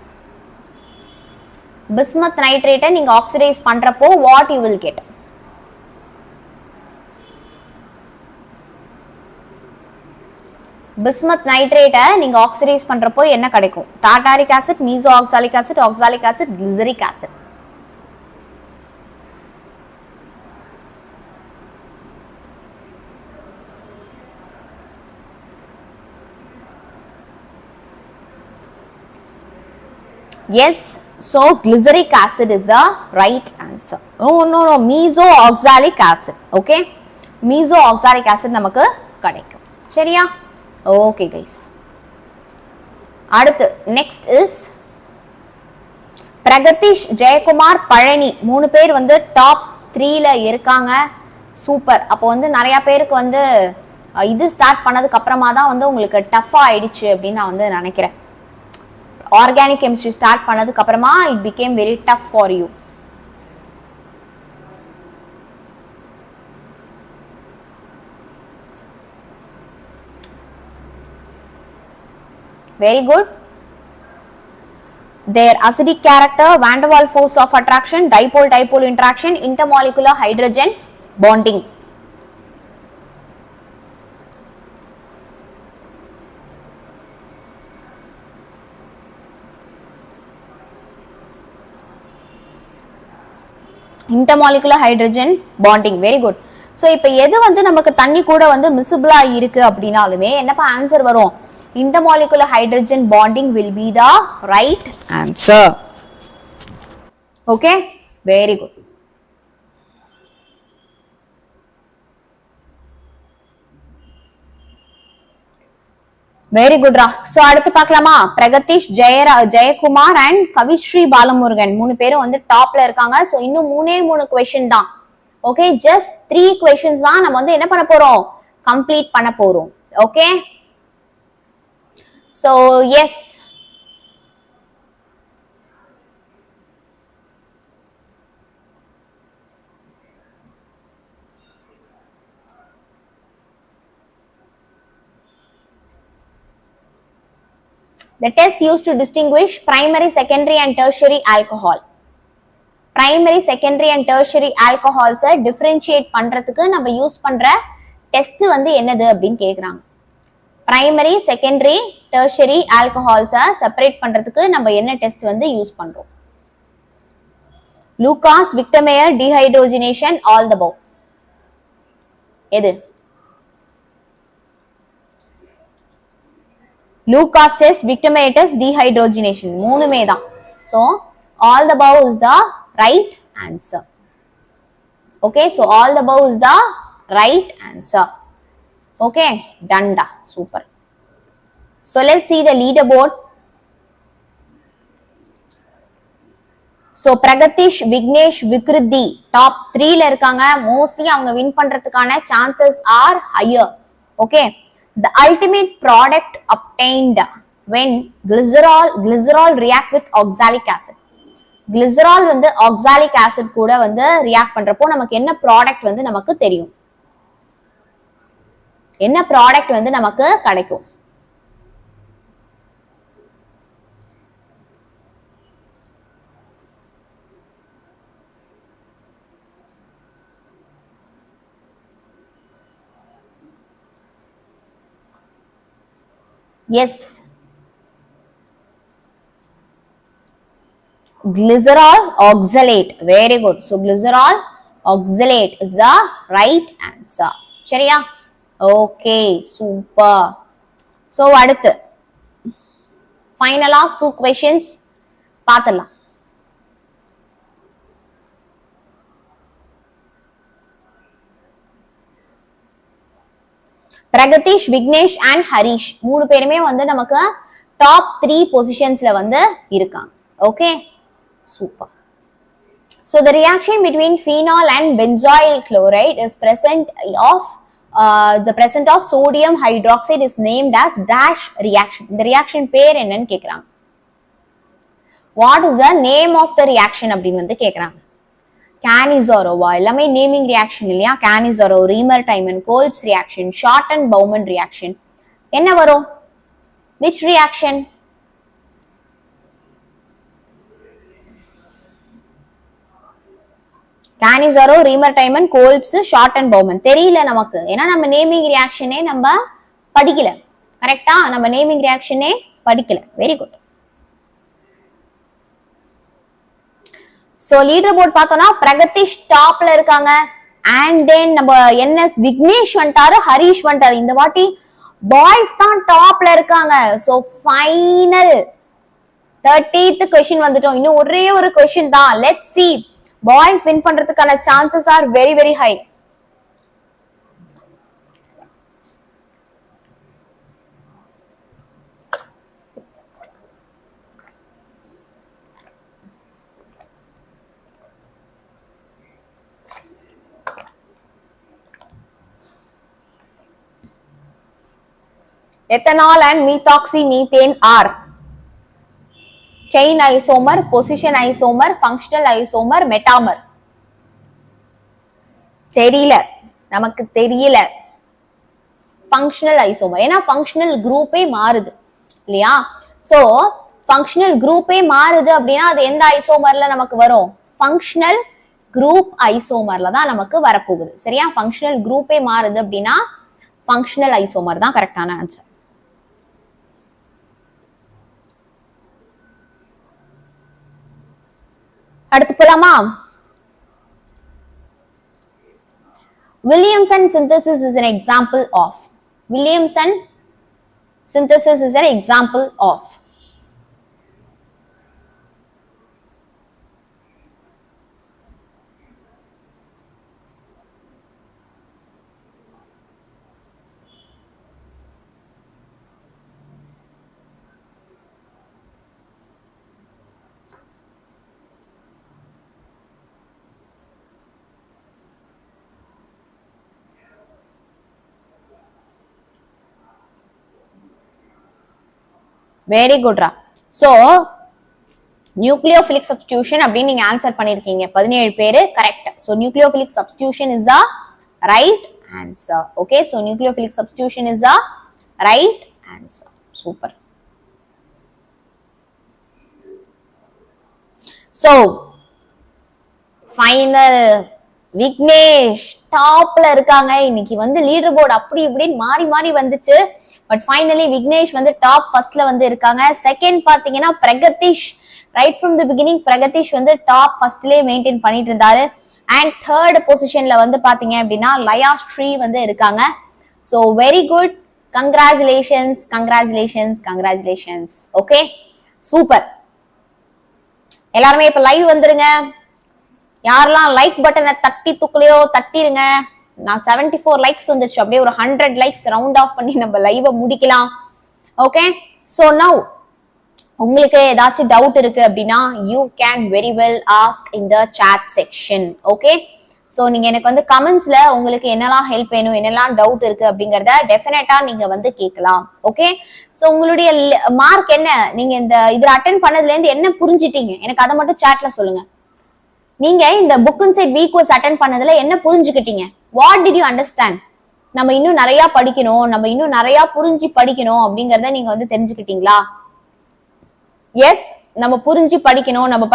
பிஸ்மத் நைட்ரேட்டை நீங்க ஆக்சிடைஸ் பண்றப்போ what you will get? Bismuth நைட்ரேட்டை நீங்க ஆக்சிடைஸ் பண்றப்போ என்ன கிடைக்கும்? Tartaric acid, meso oxalic acid, oxalic acid, glyceric acid. Yes, so glyceric acid is the right answer. No, meso oxalic acid. Okay, meso oxalic acid நமக்கு கிடைக்கும். சரியா? Okay guys, அடுத்து next is Pragadeesh, Jayakumar, Palani 3 பேர் வந்து டாப் 3 ல இருக்காங்க. சூப்பர். அப்போ வந்து நிறைய பேருக்கு வந்து இது ஸ்டார்ட் பண்ணதுக்கு அப்புறமா தான் வந்து உங்களுக்கு டஃபா ஆயிடுச்சு அப்படின்னு நான் வந்து நினைக்கிறேன். ஆர்கானிக் கெமிஸ்ட்ரி ஸ்டார்ட் பண்ணதுக்கு அப்புறமா it became very tough for you. Very good. Their acidic character, van der Waals force of attraction, dipole-dipole interaction, intermolecular hydrogen bonding. intermolecular hydrogen bonding. Very good. So இப்போ எது வந்து நமக்கு தண்ணி கூட வந்து மிசிபிளா இருக்கு அப்படினாலுமே என்னப்பா ஆன்சர் வரும்? intermolecular hydrogen bonding will be the right answer. Okay, very good. Very good ரா. சோ அடுத்து பார்க்கலாமா? பிரகதீஷ், ஜெயக்குமார் அண்ட் கவிஸ்ரீ பாலமுருகன் 3 பேரும் வந்து டாப்ல இருக்காங்க. சோ இன்னும் 3 क्वेश्चन தான். ஓகே, ஜஸ்ட் 3 क्वेश्चंस தான் நம்ம வந்து என்ன பண்ண போறோம்? கம்ப்ளீட் பண்ண போறோம். Okay, so yes, the test used to distinguish primary, secondary and tertiary alcohol. Primary, secondary and tertiary alcohols differentiate பண்றதுக்கு நம்ம யூஸ் பண்ற டெஸ்ட் வந்து என்னது அப்படின்னு கேக்குறாங்க. Primary, secondary, tertiary alcohols separate பண்றதுக்கு நம்ம என்ன டெஸ்ட் வந்து யூஸ் பண்றோம்? Lucas, Victor Meyer, dehydrogenation, all the above. எது? Lucas test, Victor Meyer test, dehydrogenation. மூணுமே தான். So, all the above is the right answer. Okay, so all the above is the right answer. Okay, done da. Super. So, let's see the leaderboard. So, Pragatish, Vignesh, Vikriddhi top 3 ல இருக்காங்க. Mostly அவங்க win பண்றதுக்கான chances are higher. Okay. The ultimate product obtained when glycerol react with oxalic acid. Glycerol வந்து oxalic acid கூட வந்து react பண்றப்போ நமக்கு என்ன product வந்து நமக்கு தெரியும்? என்ன product வந்து நமக்கு கிடைக்கும்? Yes. Glycerol oxalate. Very good. So, glycerol oxalate is the right answer. சரியா? Okay. Super. So, அடுத்து. Final 2 questions. பார்த்தலாம். Pragatish, Vignesh and Harish மூணு பேருமே வந்து நமக்கு top 3 positionsல வந்து இருக்காங்க. Okay, super. So the reaction between phenol and benzoyl chloride is the present of sodium hydroxide is named as dash reaction. The reaction பேர் என்னன்னு கேக்குறாங்க. What is the name of the reaction அப்படின்னு வந்து கேக்குறாங்க. Cannizzaro எல்லாமே naming reaction இல்லையா? Cannizzaro, Reamer-Tiemann, Kolb's reaction, Shorten-Baumann reaction. என்ன வரும்? Which reaction? Cannizzaro, Reamer-Tiemann, Kolb's, Shorten-Baumann. தெரியல நமக்கு. ஏன்னா நம்ம நேமிங் ரியாக்ஷனே நம்ம படிக்கல. கரெக்ட்டா? நம்ம நேமிங் ரியாக்ஷனே படிக்கல. Very good. So leaderboard பார்த்தோம்னா Pragatish டாப்ல இருக்காங்க and then நம்ம NS Vignesh வந்துட்டாரு, ஹரிஷ் வந்துட்டாரு. இந்த வாட்டி பாய்ஸ் தான் டாப்ல இருக்காங்க. So final 30th question வந்துட்டோம். இன்னும் ஒரே ஒரு question தான். Let's see. Boys win பண்றதுக்கான chances are very very high. Ethanol and methoxymethane are chain isomer, position isomer, functional isomer, metamer. தெரியல, நமக்கு தெரியல. functional isomer. ஏன்னா functional groupே மாறுது இல்லையா? So functional groupே மாறுது அப்படின்னா அது எந்த ஐசோமர்ல நமக்கு வரும்? functional group isomerல தான் நமக்கு வரப்போகுது. சரியா? functional groupே மாறுது அப்படின்னா functional isomer தான் கரெக்டான ஆன்சர். அடுத்து போலாமா? Williamson synthesis is an example of. Williamson synthesis is an example of. Very good. So, nucleophilic substitution அப்படின்னு நீங்க ஆன்சர் பண்ணிருக்கீங்க. 17 பேரு correct. So, nucleophilic substitution is the right answer. Okay, so nucleophilic substitution is the right answer. Super. So, final Vignesh டாப்ல இருக்காங்க. இன்னைக்கு வந்து leader board அப்படி இப்படின்னு மாறி மாறி வந்துச்சு. பட் ஃபைனலி விக்னேஷ் வந்து டாப் ஃபர்ஸ்ட்ல வந்து இருக்காங்க. செகண்ட் பாத்தீங்கன்னா Pragatheesh right from the beginning Pragatheesh வந்து டாப் ஃபர்ஸ்ட்லயே மெயின்டைன் பண்ணிட்டு இருந்தாரு. அண்ட் தேர்ட் பொசிஷன்ல வந்து பாத்தீங்க அப்படின்னா லயா ஸ்ரீ வந்து இருக்காங்க. So very good, congratulations congratulations congratulations. Okay super. எல்லாருமே இப்ப லைவ் வந்துருங்க. யாரெல்லாம் லைக் பட்டனை தட்டி தூக்கலையோ தட்டிருங்க. நான் 74 லைக்ஸ் வந்துருச்சு. அப்படியே ஒரு 100 லைக்ஸ் ரவுண்ட் ஆஃப் பண்ணி நம்ம லைவை முடிக்கலாம். ஓகே சோ நவ் உங்களுக்கு ஏதாச்சும் டவுட் இருக்கு அப்படின்னா you can very well ask in the chat section. Okay so நீங்க எனக்கு வந்து கமெண்ட்ஸ்ல உங்களுக்கு என்னெல்லாம் ஹெல்ப் வேணும், என்னெல்லாம் டவுட் இருக்கு அப்படிங்கறத டெஃபினட்டா நீங்க வந்து கேட்கலாம். ஓகே சோ உங்களுடைய மார்க் என்ன, நீங்க இந்த இதுல அட்டென்ட் பண்ணதுல இருந்து என்ன புரிஞ்சிட்டீங்க எனக்கு அதை மட்டும் சாட்ல சொல்லுங்க. நீங்க இந்த book inside week course attend பண்ணதுல என்ன புரிஞ்சுக்கிட்டீங்க? What did you understand? நம்ம இன்னும் நிறைய படிக்கணும், நம்ம இன்னும் நிறைய புரிஞ்சு படிக்கணும் அப்படிங்கறத நீங்க வந்து தெரிஞ்சுக்கிட்டீங்களா? எஸ், நம்ம புரிஞ்சு படிக்கணும், நம்ம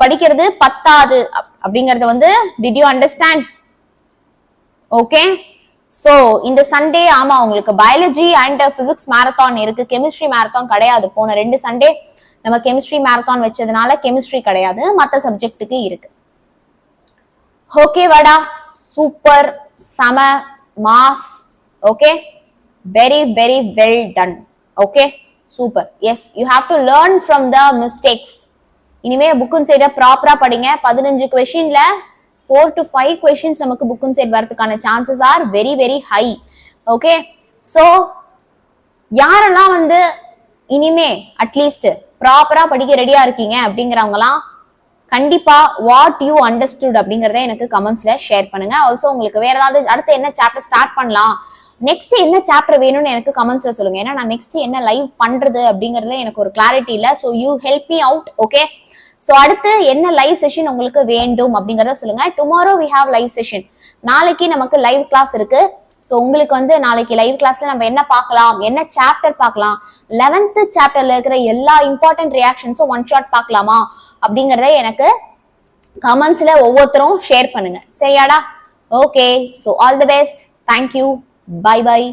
படிக்கிறது பத்தாது அப்படிங்கறத வந்து did you understand? Okay so இந்த சண்டே ஆமா உங்களுக்கு பயாலஜி அண்ட் பிசிக்ஸ் மேரத்தான் இருக்கு, கெமிஸ்ட்ரி மேரத்தான் கிடையாது. போன 2 சண்டே நம்ம கெமிஸ்ட்ரி மேரத்தான் வச்சதுனால கெமிஸ்ட்ரி கிடையாது, மத்த சப்ஜெக்ட்டுக்கு இருக்கு. ஓகே வாடா, சூப்பர், சம, mass. Okay very very well done. Okay super. Yes you have to learn from the mistakes. இனிமே புக் இன்சைட ப்ராப்பரா படிங்க. 15 கொஸ்டின்ல 4 to 5 கொஸ்டின்ஸ் நமக்கு புக் இன்சைட் வரதுக்கான chances are very very high. Okay so யாரெல்லாம் வந்து இனிமே அட்லீஸ்ட் ப்ராப்பரா படிக்க ரெடியா இருக்கீங்க அப்படிங்கிறவங்கலாம் கண்டிப்பா வாட் யூ அண்டர்ஸ்டுட் அப்படிங்கறத எனக்கு கமெண்ட்ஸ்ல ஷேர் பண்ணுங்க. ஆல்சோ உங்களுக்கு வேற ஏதாவது அடுத்து என்ன சாப்டர் ஸ்டார்ட் பண்ணலாம், நெக்ஸ்ட் என்ன சாப்டர் வேணும்னு எனக்கு கமெண்ட்ஸ்ல சொல்லுங்க. ஏன்னா நான் நெக்ஸ்ட் என்ன லைவ் பண்றது அப்படிங்கறதுல எனக்கு ஒரு கிளாரிட்டி இல்ல. So you help me out. Okay so அடுத்து என்ன லைவ் செஷன் உங்களுக்கு வேண்டும் அப்படிங்கறத சொல்லுங்க. Tomorrow we have live session. நாளைக்கு நமக்கு லைவ் கிளாஸ் இருக்கு. சோ உங்களுக்கு வந்து நாளைக்கு லைவ் கிளாஸ்ல நம்ம என்ன பார்க்கலாம், என்ன சாப்டர் பார்க்கலாம், 11th சாப்டர்ல இருக்கிற எல்லா இம்பார்ட்டன்ட் ரியாக்ஷன்ஸும் ஒன் ஷாட் பார்க்கலாமா அப்படிங்கறத எனக்கு கமெண்ட்ஸ்ல ஒவ்வொருத்தரும் ஷேர் பண்ணுங்க. சரியாடா? Okay so all the best. Thank you. Bye bye.